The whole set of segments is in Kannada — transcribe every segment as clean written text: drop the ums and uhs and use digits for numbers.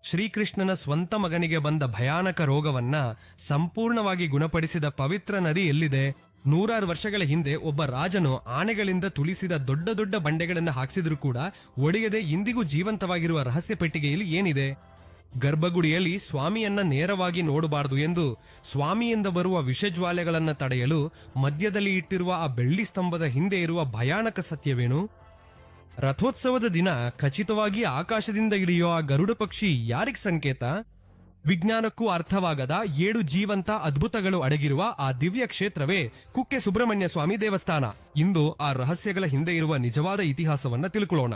ಶ್ರೀಕೃಷ್ಣನ ಸ್ವಂತ ಮಗನಿಗೆ ಬಂದ ಭಯಾನಕ ರೋಗವನ್ನ ಸಂಪೂರ್ಣವಾಗಿ ಗುಣಪಡಿಸಿದ ಪವಿತ್ರ ನದಿ ಎಲ್ಲಿದೆ? ನೂರಾರು ವರ್ಷಗಳ ಹಿಂದೆ ಒಬ್ಬ ರಾಜನು ಆನೆಗಳಿಂದ ತುಳಿಸಿದ ದೊಡ್ಡ ದೊಡ್ಡ ಬಂಡೆಗಳನ್ನು ಹಾಕಿಸಿದ್ರೂ ಕೂಡ ಒಡೆಯದೆ ಇಂದಿಗೂ ಜೀವಂತವಾಗಿರುವ ರಹಸ್ಯ ಪೆಟ್ಟಿಗೆಯಲ್ಲಿ ಏನಿದೆ? ಗರ್ಭಗುಡಿಯಲ್ಲಿ ಸ್ವಾಮಿಯನ್ನ ನೇರವಾಗಿ ನೋಡಬಾರದು ಎಂದು ಸ್ವಾಮಿಯಿಂದ ಬರುವ ವಿಷಜ್ವಾಲೆಗಳನ್ನು ತಡೆಯಲು ಮಧ್ಯದಲ್ಲಿ ಇಟ್ಟಿರುವ ಆ ಬೆಳ್ಳಿ ಸ್ತಂಭದ ಹಿಂದೆ ಇರುವ ಭಯಾನಕ ಸತ್ಯವೇನು? ರಥೋತ್ಸವದ ದಿನ ಖಚಿತವಾಗಿ ಆಕಾಶದಿಂದ ಇಳಿಯೋ ಆ ಗರುಡ ಪಕ್ಷಿ ಯಾರಿಗ್ ಸಂಕೇತ? ವಿಜ್ಞಾನಕ್ಕೂ ಅರ್ಥವಾಗದ 7 ಜೀವಂತ ಅದ್ಭುತಗಳು ಅಡಗಿರುವ ಆ ದಿವ್ಯ ಕ್ಷೇತ್ರವೇ ಕುಕ್ಕೆ ಸುಬ್ರಹ್ಮಣ್ಯ ಸ್ವಾಮಿ ದೇವಸ್ಥಾನ. ಇಂದು ಆ ರಹಸ್ಯಗಳ ಹಿಂದೆ ಇರುವ ನಿಜವಾದ ಇತಿಹಾಸವನ್ನ ತಿಳ್ಕೊಳ್ಳೋಣ.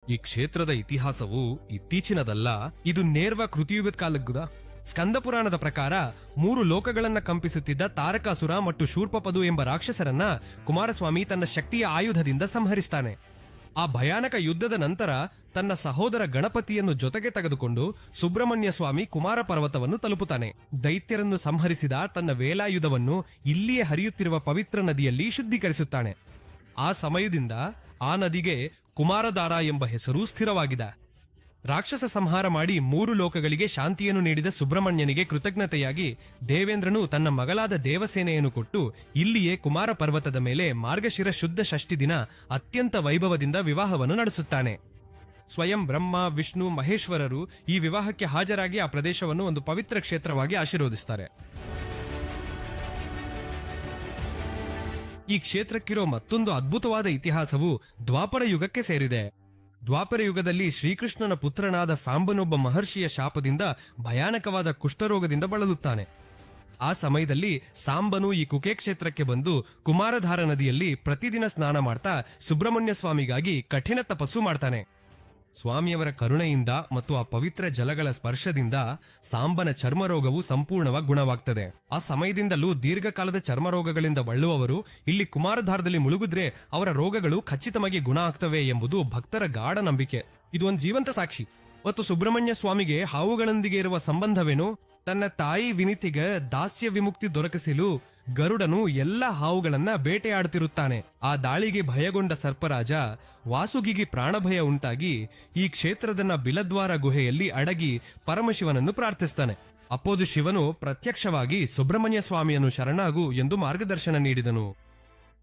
ಈ ಕ್ಷೇತ್ರದ ಇತಿಹಾಸವು ಇತ್ತೀಚಿನದಲ್ಲ, ಇದು ನೇರ್ವ ಕೃತಿಯುಗದ ಕಾಲಕ್ಕುದ. ಸ್ಕಂದ ಪುರಾಣದ ಪ್ರಕಾರ 3 ಲೋಕಗಳನ್ನ ಕಂಪಿಸುತ್ತಿದ್ದ ತಾರಕಾಸುರ ಮತ್ತು ಶೂರ್ಪಪದು ಎಂಬ ರಾಕ್ಷಸರನ್ನ ಕುಮಾರಸ್ವಾಮಿ ತನ್ನ ಶಕ್ತಿಯ ಆಯುಧದಿಂದ ಸಂಹರಿಸ್ತಾನೆ. ಆ ಭಯಾನಕ ಯುದ್ಧದ ನಂತರ ತನ್ನ ಸಹೋದರ ಗಣಪತಿಯನ್ನು ಜೊತೆಗೆ ತೆಗೆದುಕೊಂಡು ಸುಬ್ರಹ್ಮಣ್ಯ ಸ್ವಾಮಿ ಕುಮಾರ ಪರ್ವತವನ್ನು ತಲುಪುತ್ತಾನೆ. ದೈತ್ಯರನ್ನು ಸಂಹರಿಸಿದ ತನ್ನ ವೇಲಾಯುಧವನ್ನು ಇಲ್ಲಿಯೇ ಹರಿಯುತ್ತಿರುವ ಪವಿತ್ರ ನದಿಯಲ್ಲಿ ಶುದ್ಧೀಕರಿಸುತ್ತಾನೆ. ಆ ಸಮಯದಿಂದ ಆ ನದಿಗೆ ಕುಮಾರಧಾರ ಎಂಬ ಹೆಸರು ಸ್ಥಿರವಾಗಿದೆ. ರಾಕ್ಷಸ ಸಂಹಾರ ಮಾಡಿ 3 ಲೋಕಗಳಿಗೆ ಶಾಂತಿಯನ್ನು ನೀಡಿದ ಸುಬ್ರಹ್ಮಣ್ಯನಿಗೆ ಕೃತಜ್ಞತೆಯಾಗಿ ದೇವೇಂದ್ರನು ತನ್ನ ಮಗಳಾದ ದೇವಸೇನೆಯನ್ನು ಕೊಟ್ಟು ಇಲ್ಲಿಯೇ ಕುಮಾರ ಪರ್ವತದ ಮೇಲೆ ಮಾರ್ಗಶಿರ ಶುದ್ಧ ಷಷ್ಠಿ ದಿನ ಅತ್ಯಂತ ವೈಭವದಿಂದ ವಿವಾಹವನ್ನು ನಡೆಸುತ್ತಾನೆ. ಸ್ವಯಂ ಬ್ರಹ್ಮ, ವಿಷ್ಣು, ಮಹೇಶ್ವರರು ಈ ವಿವಾಹಕ್ಕೆ ಹಾಜರಾಗಿ ಆ ಪ್ರದೇಶವನ್ನು ಒಂದು ಪವಿತ್ರ ಕ್ಷೇತ್ರವಾಗಿ ಆಶೀರ್ವದಿಸ್ತಾರೆ. ಈ ಕ್ಷೇತ್ರಕ್ಕಿರೋ ಮತ್ತೊಂದು ಅದ್ಭುತವಾದ ಇತಿಹಾಸವು ದ್ವಾಪರ ಯುಗಕ್ಕೆ ಸೇರಿದೆ. ದ್ವಾಪರ ಯುಗದಲ್ಲಿ ಶ್ರೀಕೃಷ್ಣನ ಪುತ್ರನಾದ ಫಾಂಬನೊಬ್ಬ ಮಹರ್ಷಿಯ ಶಾಪದಿಂದ ಭಯಾನಕವಾದ ಕುಷ್ಠರೋಗದಿಂದ ಬಳಲುತ್ತಾನೆ. ಆ ಸಮಯದಲ್ಲಿ ಸಾಂಬನು ಈ ಕುಕೆ ಕ್ಷೇತ್ರಕ್ಕೆ ಬಂದು ಕುಮಾರಧಾರ ನದಿಯಲ್ಲಿ ಪ್ರತಿದಿನ ಸ್ನಾನ ಮಾಡ್ತಾ ಸುಬ್ರಹ್ಮಣ್ಯ ಸ್ವಾಮಿಗಾಗಿ ಕಠಿಣ ತಪಸ್ಸು ಮಾಡ್ತಾನೆ. ಸ್ವಾಮಿಯವರ ಕರುಣೆಯಿಂದ ಮತ್ತು ಆ ಪವಿತ್ರ ಜಲಗಳ ಸ್ಪರ್ಶದಿಂದ ಸಾಂಬನ ಚರ್ಮರೋಗವು ಸಂಪೂರ್ಣವಾಗಿ ಗುಣವಾಗ್ತದೆ. ಆ ಸಮಯದಿಂದಲೂ ದೀರ್ಘಕಾಲದ ಚರ್ಮರೋಗಗಳಿಂದ ಬಳಲುವವರು ಇಲ್ಲಿ ಕುಮಾರಧಾರದಲ್ಲಿ ಮುಳುಗಿದ್ರೆ ಅವರ ರೋಗಗಳು ಖಚಿತವಾಗಿ ಗುಣ ಆಗ್ತವೆ ಎಂಬುದು ಭಕ್ತರ ಗಾಢ ನಂಬಿಕೆ. ಇದು ಒಂದು ಜೀವಂತ ಸಾಕ್ಷಿ. ಮತ್ತು ಸುಬ್ರಹ್ಮಣ್ಯ ಸ್ವಾಮಿಗೆ ಹಾವುಗಳೊಂದಿಗೆ ಇರುವ ಸಂಬಂಧವೇನು? ತನ್ನ ತಾಯಿ ವಿನಿತಿಗೆ ದಾಸ್ಯ ವಿಮುಕ್ತಿ ದೊರಕಿಸಲು ಗರುಡನು ಎಲ್ಲ ಹಾವುಗಳನ್ನ ಬೇಟೆಯಾಡುತ್ತಿರುತ್ತಾನೆ. ಆ ದಾಳಿಗೆ ಭಯಗೊಂಡ ಸರ್ಪರಾಜ ವಾಸುಗಿಗೆ ಪ್ರಾಣಭಯ ಉಂಟಾಗಿ ಈ ಕ್ಷೇತ್ರದ ಬಿಲದ್ವಾರ ಗುಹೆಯಲ್ಲಿ ಅಡಗಿ ಪರಮಶಿವನನ್ನು ಪ್ರಾರ್ಥಿಸ್ತಾನೆ. ಅಪ್ಪೋದು ಶಿವನು ಪ್ರತ್ಯಕ್ಷವಾಗಿ ಸುಬ್ರಹ್ಮಣ್ಯ ಸ್ವಾಮಿಯನ್ನು ಶರಣಾಗು ಎಂದು ಮಾರ್ಗದರ್ಶನ ನೀಡಿದನು.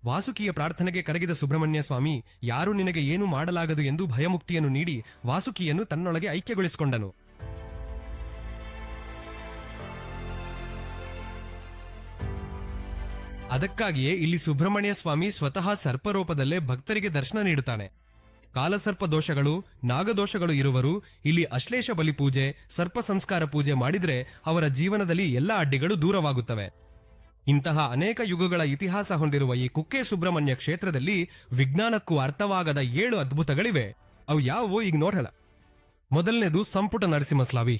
ವಾಸುಕಿಯ ಪ್ರಾರ್ಥನೆಗೆ ಕರಗಿದ ಸುಬ್ರಹ್ಮಣ್ಯ ಸ್ವಾಮಿ ಯಾರು ನಿನಗೆ ಏನು ಮಾಡಲಾಗದು ಎಂದು ಭಯಮುಕ್ತಿಯನ್ನು ನೀಡಿ ವಾಸುಕಿಯನ್ನು ತನ್ನೊಳಗೆ ಐಕ್ಯಗೊಳಿಸಿಕೊಂಡನು. ಅದಕ್ಕಾಗಿಯೇ ಇಲ್ಲಿ ಸುಬ್ರಹ್ಮಣ್ಯ ಸ್ವಾಮಿ ಸ್ವತಃ ಸರ್ಪರೂಪದಲ್ಲೇ ಭಕ್ತರಿಗೆ ದರ್ಶನ ನೀಡುತ್ತಾನೆ. ಕಾಲಸರ್ಪ ದೋಷಗಳು, ನಾಗದೋಷಗಳು ಇರುವರು ಇಲ್ಲಿ ಅಶ್ಲೇಷ ಬಲಿ ಪೂಜೆ, ಸರ್ಪ ಸಂಸ್ಕಾರ ಪೂಜೆ ಮಾಡಿದ್ರೆ ಅವರ ಜೀವನದಲ್ಲಿ ಎಲ್ಲ ಅಡ್ಡಿಗಳು ದೂರವಾಗುತ್ತವೆ. ಇಂತಹ ಅನೇಕ ಯುಗಗಳ ಇತಿಹಾಸ ಹೊಂದಿರುವ ಈ ಕುಕ್ಕೆ ಸುಬ್ರಹ್ಮಣ್ಯ ಕ್ಷೇತ್ರದಲ್ಲಿ ವಿಜ್ಞಾನಕ್ಕೂ ಅರ್ಥವಾಗದ 7 ಅದ್ಭುತಗಳಿವೆ. ಅವು ಯಾವುವೋ ಈಗ ನೋಡಲ್ಲ. ಮೊದಲನೇದು ಸಂಪುಟ ನರಸಿಂಹಸ್ವಾಮಿ.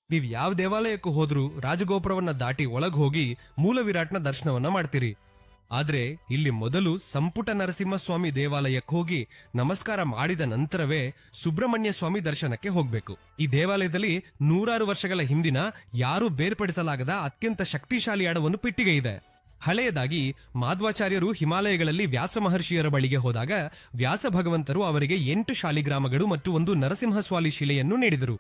ನೀವು ಯಾವ ದೇವಾಲಯಕ್ಕೂ ಹೋದ್ರೂ ರಾಜಗೋಪುರವನ್ನ ದಾಟಿ ಒಳಗ್ ಹೋಗಿ ಮೂಲ ವಿರಾಟ್ನ ದರ್ಶನವನ್ನ ಮಾಡ್ತೀರಿ. ಆದ್ರೆ ಇಲ್ಲಿ ಮೊದಲು ಸಂಪುಟ ನರಸಿಂಹಸ್ವಾಮಿ ದೇವಾಲಯಕ್ಕೆ ಹೋಗಿ ನಮಸ್ಕಾರ ಮಾಡಿದ ನಂತರವೇ ಸುಬ್ರಹ್ಮಣ್ಯ ಸ್ವಾಮಿ ದರ್ಶನಕ್ಕೆ ಹೋಗ್ಬೇಕು. ಈ ದೇವಾಲಯದಲ್ಲಿ ನೂರಾರು ವರ್ಷಗಳ ಹಿಂದಿನ ಯಾರೂ ಬೇರ್ಪಡಿಸಲಾಗದ ಅತ್ಯಂತ ಶಕ್ತಿಶಾಲಿ ಅಡವನ್ನು ಪೆಟ್ಟಿಗೆ ಇದೆ. ಹಳೆಯದಾಗಿ ಮಾಧ್ವಾಚಾರ್ಯರು ಹಿಮಾಲಯಗಳಲ್ಲಿ ವ್ಯಾಸ ಮಹರ್ಷಿಯರ ಬಳಿಗೆ ಹೋದಾಗ ವ್ಯಾಸ ಭಗವಂತರು ಅವರಿಗೆ 8 ಶಾಲಿಗ್ರಾಮಗಳು ಮತ್ತು 1 ನರಸಿಂಹಸ್ವಾಲಿ ಶಿಲೆಯನ್ನು ನೀಡಿದರು.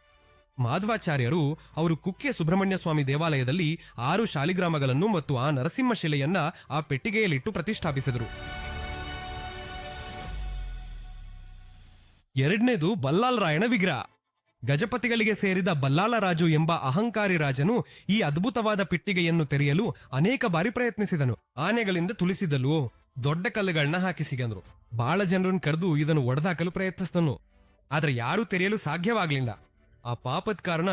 ಮಾಧ್ವಾಚಾರ್ಯರು ಅವರು ಕುಕ್ಕೆ ಸುಬ್ರಹ್ಮಣ್ಯ ಸ್ವಾಮಿ ದೇವಾಲಯದಲ್ಲಿ 6 ಶಾಲಿಗ್ರಾಮಗಳನ್ನು ಮತ್ತು ಆ ನರಸಿಂಹ ಶಿಲೆಯನ್ನ ಆ ಪೆಟ್ಟಿಗೆಯಲ್ಲಿಟ್ಟು ಪ್ರತಿಷ್ಠಾಪಿಸಿದರು. ಎರಡನೇದು ಬಲ್ಲಾಲ್ ರಾಯನ ವಿಗ್ರಹ. ಗಜಪತಿಗಳಿಗೆ ಸೇರಿದ ಬಲ್ಲಾಲ ರಾಜು ಎಂಬ ಅಹಂಕಾರಿ ರಾಜನು ಈ ಅದ್ಭುತವಾದ ಪೆಟ್ಟಿಗೆಯನ್ನು ತೆರೆಯಲು ಅನೇಕ ಬಾರಿ ಪ್ರಯತ್ನಿಸಿದನು. ಆನೆಗಳಿಂದ ತುಳಿಸಿದಲು, ದೊಡ್ಡ ಕಲ್ಲುಗಳನ್ನ ಹಾಕಿಸಿಗಂದ್ರು. ಬಹಳ ಜನರನ್ನು ಕರೆದು ಇದನ್ನು ಒಡೆದಾಕಲು ಪ್ರಯತ್ನಿಸಿದನು. ಆದ್ರೆ ಯಾರೂ ತೆರೆಯಲು ಸಾಧ್ಯವಾಗಲಿಲ್ಲ. ಆ ಪಾಪದ ಕಾರಣ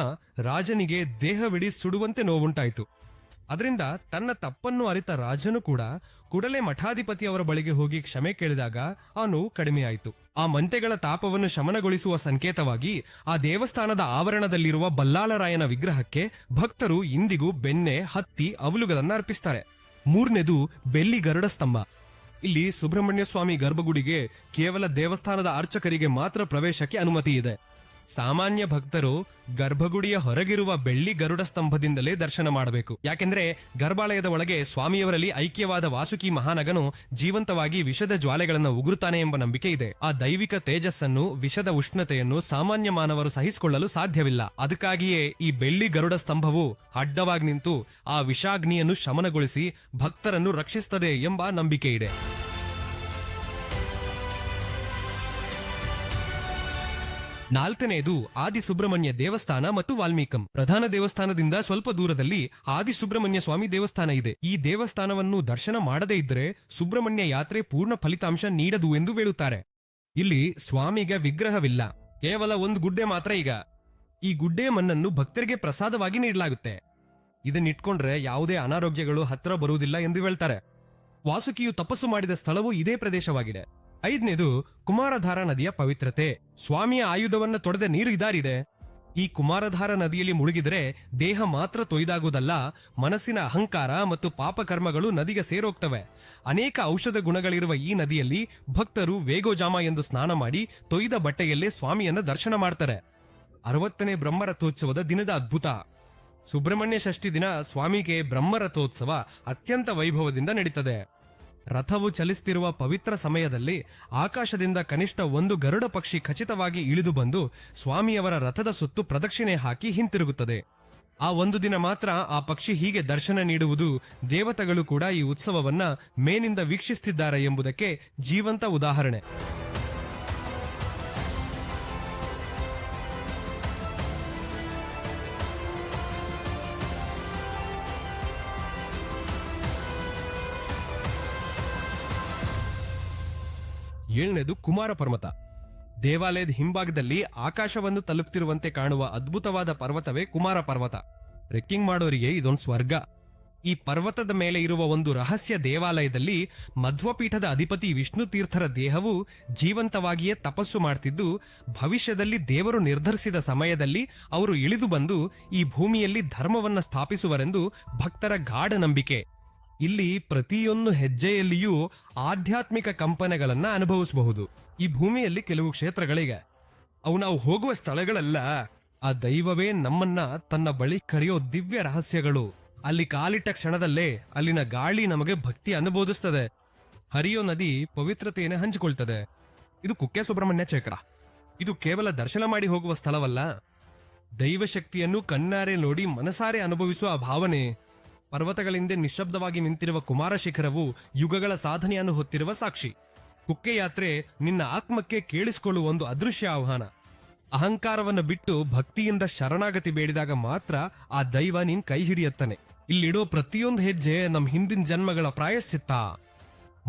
ರಾಜನಿಗೆ ದೇಹವಿಡೀ ಸುಡುವಂತೆ ನೋವುಂಟಾಯಿತು. ಅದರಿಂದ ತನ್ನ ತಪ್ಪನ್ನು ಅರಿತ ರಾಜನು ಕೂಡ ಕೂಡಲೇ ಮಠಾಧಿಪತಿಯವರ ಬಳಿಗೆ ಹೋಗಿ ಕ್ಷಮೆ ಕೇಳಿದಾಗ ಆ ನೋವು ಕಡಿಮೆಯಾಯಿತು. ಆ ಮಂಟೆಗಳ ತಾಪವನ್ನು ಶಮನಗೊಳಿಸುವ ಸಂಕೇತವಾಗಿ ಆ ದೇವಸ್ಥಾನದ ಆವರಣದಲ್ಲಿರುವ ಬಲ್ಲಾಳರಾಯನ ವಿಗ್ರಹಕ್ಕೆ ಭಕ್ತರು ಇಂದಿಗೂ ಬೆಣ್ಣೆ, ಹತ್ತಿ, ಅವಲುಗಳನ್ನು ಅರ್ಪಿಸ್ತಾರೆ. ಮೂರನೇದು ಬೆಳ್ಳಿ ಗರುಡ ಸ್ತಂಭ. ಇಲ್ಲಿ ಸುಬ್ರಹ್ಮಣ್ಯ ಸ್ವಾಮಿ ಗರ್ಭಗುಡಿಗೆ ಕೇವಲ ದೇವಸ್ಥಾನದ ಅರ್ಚಕರಿಗೆ ಮಾತ್ರ ಪ್ರವೇಶಕ್ಕೆ ಅನುಮತಿ ಇದೆ. ಸಾಮಾನ್ಯ ಭಕ್ತರು ಗರ್ಭಗುಡಿಯ ಹೊರಗಿರುವ ಬೆಳ್ಳಿ ಗರುಡ ಸ್ತಂಭದಿಂದಲೇ ದರ್ಶನ ಮಾಡಬೇಕು. ಯಾಕೆಂದ್ರೆ ಗರ್ಭಾಲಯದ ಒಳಗೆ ಸ್ವಾಮಿಯವರಲ್ಲಿ ಐಕ್ಯವಾದ ವಾಸುಕಿ ಮಹಾನಗನು ಜೀವಂತವಾಗಿ ವಿಷದ ಜ್ವಾಲೆಗಳನ್ನು ಉಗುರುತ್ತಾನೆ ಎಂಬ ನಂಬಿಕೆ ಇದೆ. ಆ ದೈವಿಕ ತೇಜಸ್ಸನ್ನು, ವಿಷದ ಉಷ್ಣತೆಯನ್ನು ಸಾಮಾನ್ಯ ಮಾನವರು ಸಹಿಸಿಕೊಳ್ಳಲು ಸಾಧ್ಯವಿಲ್ಲ. ಅದಕ್ಕಾಗಿಯೇ ಈ ಬೆಳ್ಳಿ ಗರುಡ ಸ್ತಂಭವು ಅಡ್ಡವಾಗಿ ನಿಂತು ಆ ವಿಷಾಗ್ನಿಯನ್ನು ಶಮನಗೊಳಿಸಿ ಭಕ್ತರನ್ನು ರಕ್ಷಿಸುತ್ತದೆ ಎಂಬ ನಂಬಿಕೆ ಇದೆ. ನಾಲ್ಕನೆಯದು ಆದಿಸುಬ್ರಹ್ಮಣ್ಯ ದೇವಸ್ಥಾನ ಮತ್ತು ವಾಲ್ಮೀಕಂ. ಪ್ರಧಾನ ದೇವಸ್ಥಾನದಿಂದ ಸ್ವಲ್ಪ ದೂರದಲ್ಲಿ ಆದಿಸುಬ್ರಹ್ಮಣ್ಯ ಸ್ವಾಮಿ ದೇವಸ್ಥಾನ ಇದೆ. ಈ ದೇವಸ್ಥಾನವನ್ನು ದರ್ಶನ ಮಾಡದೇ ಇದ್ದರೆ ಸುಬ್ರಹ್ಮಣ್ಯ ಯಾತ್ರೆ ಪೂರ್ಣ ಫಲಿತಾಂಶ ನೀಡದು ಎಂದು ಹೇಳುತ್ತಾರೆ. ಇಲ್ಲಿ ಸ್ವಾಮಿಗೆ ವಿಗ್ರಹವಿಲ್ಲ, ಕೇವಲ ಒಂದು ಗುಡ್ಡೆ ಮಾತ್ರ. ಈಗ ಈ ಗುಡ್ಡೆ ಮಣ್ಣನ್ನು ಭಕ್ತರಿಗೆ ಪ್ರಸಾದವಾಗಿ ನೀಡಲಾಗುತ್ತೆ. ಇದನ್ನಿಟ್ಕೊಂಡ್ರೆ ಯಾವುದೇ ಅನಾರೋಗ್ಯಗಳು ಹತ್ತಿರ ಬರುವುದಿಲ್ಲ ಎಂದು ಹೇಳ್ತಾರೆ. ವಾಸುಕಿಯು ತಪಸ್ಸು ಮಾಡಿದ ಸ್ಥಳವು ಇದೇ ಪ್ರದೇಶವಾಗಿದೆ. 5ನೇದು ಕುಮಾರಧಾರ ನದಿಯ ಪವಿತ್ರತೆ. ಸ್ವಾಮಿಯ ಆಯುಧವನ್ನು ತೊಡೆದ ನೀರು ಇದಾರಿದೆ. ಈ ಕುಮಾರಧಾರ ನದಿಯಲ್ಲಿ ಮುಳುಗಿದರೆ ದೇಹ ಮಾತ್ರ ತೊಯ್ದಾಗುವುದಲ್ಲ, ಮನಸ್ಸಿನ ಅಹಂಕಾರ ಮತ್ತು ಪಾಪಕರ್ಮಗಳು ನದಿಗೆ ಸೇರೋಗ್ತವೆ. ಅನೇಕ ಔಷಧ ಗುಣಗಳಿರುವ ಈ ನದಿಯಲ್ಲಿ ಭಕ್ತರು ವೇಗೋಜಾಮ ಎಂದು ಸ್ನಾನ ಮಾಡಿ ತೊಯ್ದ ಬಟ್ಟೆಯಲ್ಲೇ ಸ್ವಾಮಿಯನ್ನ ದರ್ಶನ ಮಾಡ್ತಾರೆ. 60ನೇ ಬ್ರಹ್ಮರಥೋತ್ಸವದ ದಿನದ ಅದ್ಭುತ. ಸುಬ್ರಹ್ಮಣ್ಯ ಷಷ್ಠಿ ದಿನ ಸ್ವಾಮಿಗೆ ಬ್ರಹ್ಮರಥೋತ್ಸವ ಅತ್ಯಂತ ವೈಭವದಿಂದ ನಡೀತದೆ. ರಥವು ಚಲಿಸುತ್ತಿರುವ ಪವಿತ್ರ ಸಮಯದಲ್ಲಿ ಆಕಾಶದಿಂದ ಕನಿಷ್ಠ ಒಂದು ಗರುಡ ಪಕ್ಷಿ ಖಚಿತವಾಗಿ ಇಳಿದು ಬಂದು ಸ್ವಾಮಿಯವರ ರಥದ ಸುತ್ತು ಪ್ರದಕ್ಷಿಣೆ ಹಾಕಿ ಹಿಂತಿರುಗುತ್ತದೆ. ಆ ಒಂದು ದಿನ ಮಾತ್ರ ಆ ಪಕ್ಷಿ ಹೀಗೆ ದರ್ಶನ ನೀಡುವುದು ದೇವತೆಗಳು ಕೂಡ ಈ ಉತ್ಸವವನ್ನ ಮೇನಿಂದ ವೀಕ್ಷಿಸುತ್ತಿದ್ದಾರೆ ಎಂಬುದಕ್ಕೆ ಜೀವಂತ ಉದಾಹರಣೆ. ಏಳನೇದು ಕುಮಾರ ಪರ್ವತ. ದೇವಾಲಯದ ಹಿಂಭಾಗದಲ್ಲಿ ಆಕಾಶವನ್ನು ತಲುಪುತ್ತಿರುವಂತೆ ಕಾಣುವ ಅದ್ಭುತವಾದ ಪರ್ವತವೇ ಕುಮಾರ ಪರ್ವತ. ಟ್ರೆಕ್ಕಿಂಗ್ ಮಾಡೋರಿಗೆ ಇದೊಂದು ಸ್ವರ್ಗ. ಈ ಪರ್ವತದ ಮೇಲೆ ಇರುವ ಒಂದು ರಹಸ್ಯ ದೇವಾಲಯದಲ್ಲಿ ಮಧ್ವಪೀಠದ ಅಧಿಪತಿ ವಿಷ್ಣು ತೀರ್ಥರ ದೇಹವು ಜೀವಂತವಾಗಿಯೇ ತಪಸ್ಸು ಮಾಡ್ತಿದ್ದು, ಭವಿಷ್ಯದಲ್ಲಿ ದೇವರು ನಿರ್ಧರಿಸಿದ ಸಮಯದಲ್ಲಿ ಅವರು ಇಳಿದು ಬಂದು ಈ ಭೂಮಿಯಲ್ಲಿ ಧರ್ಮವನ್ನ ಸ್ಥಾಪಿಸುವರೆಂದು ಭಕ್ತರ ಗಾಢ ನಂಬಿಕೆ. ಇಲ್ಲಿ ಪ್ರತಿಯೊಂದು ಹೆಜ್ಜೆಯಲ್ಲಿಯೂ ಆಧ್ಯಾತ್ಮಿಕ ಕಂಪನೆಗಳನ್ನ ಅನುಭವಿಸಬಹುದು. ಈ ಭೂಮಿಯಲ್ಲಿ ಕೆಲವು ಕ್ಷೇತ್ರಗಳಿಗೆ ಅವು ನಾವು ಹೋಗುವ ಸ್ಥಳಗಳಲ್ಲ, ಆ ದೈವವೇ ನಮ್ಮನ್ನ ತನ್ನ ಬಳಿ ಕರೆಯೋ ದಿವ್ಯ ರಹಸ್ಯಗಳು. ಅಲ್ಲಿ ಕಾಲಿಟ್ಟ ಕ್ಷಣದಲ್ಲೇ ಅಲ್ಲಿನ ಗಾಳಿ ನಮಗೆ ಭಕ್ತಿ ಅನುಬೋಧಿಸ್ತದೆ. ಹರಿಯೋ ನದಿ ಪವಿತ್ರತೆಯನ್ನು ಹಂಚಿಕೊಳ್ತದೆ. ಇದು ಕುಕ್ಕೆ ಸುಬ್ರಹ್ಮಣ್ಯ ಕ್ಷೇತ್ರ. ಇದು ಕೇವಲ ದರ್ಶನ ಮಾಡಿ ಹೋಗುವ ಸ್ಥಳವಲ್ಲ, ದೈವಶಕ್ತಿಯನ್ನು ಕಣ್ಣಾರೆ ನೋಡಿ ಮನಸಾರೆ ಅನುಭವಿಸುವ ಆ ಭಾವನೆ. ಪರ್ವತಗಳಿಂದ ನಿಶ್ಶಬ್ದವಾಗಿ ನಿಂತಿರುವ ಕುಮಾರ ಶಿಖರವು ಯುಗಗಳ ಸಾಧನೆಯನ್ನು ಹೊತ್ತಿರುವ ಸಾಕ್ಷಿ. ಕುಕ್ಕೆ ಯಾತ್ರೆ ನಿನ್ನ ಆತ್ಮಕ್ಕೆ ಕೇಳಿಸಿಕೊಳ್ಳುವ ಒಂದು ಅದೃಶ್ಯ ಆಹ್ವಾನ. ಅಹಂಕಾರವನ್ನು ಬಿಟ್ಟು ಭಕ್ತಿಯಿಂದ ಶರಣಾಗತಿ ಬೇಡಿದಾಗ ಮಾತ್ರ ಆ ದೈವ ನಿನ್ ಕೈ ಹಿಡಿಯತ್ತಾನೆ. ಇಲ್ಲಿಡೋ ಪ್ರತಿಯೊಂದು ಹೆಜ್ಜೆ ನಮ್ಮ ಹಿಂದಿನ ಜನ್ಮಗಳ ಪ್ರಾಯಶ್ಚಿತ್ತ.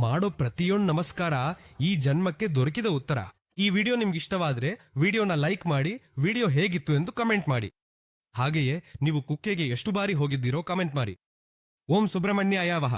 ಮಾಡೋ ಪ್ರತಿಯೊಂದು ನಮಸ್ಕಾರ ಈ ಜನ್ಮಕ್ಕೆ ದೊರಕಿದ ಉತ್ತರ. ಈ ವಿಡಿಯೋ ನಿಮ್ಗೆ ಇಷ್ಟವಾದ್ರೆ ವಿಡಿಯೋನ ಲೈಕ್ ಮಾಡಿ, ವಿಡಿಯೋ ಹೇಗಿತ್ತು ಎಂದು ಕಮೆಂಟ್ ಮಾಡಿ. ಹಾಗೆಯೇ ನೀವು ಕುಕ್ಕೆಗೆ ಎಷ್ಟು ಬಾರಿ ಹೋಗಿದ್ದೀರೋ ಕಮೆಂಟ್ ಮಾಡಿ. ಓಂ ಸುಬ್ರಹ್ಮಣ್ಯಾಯ ವಹ.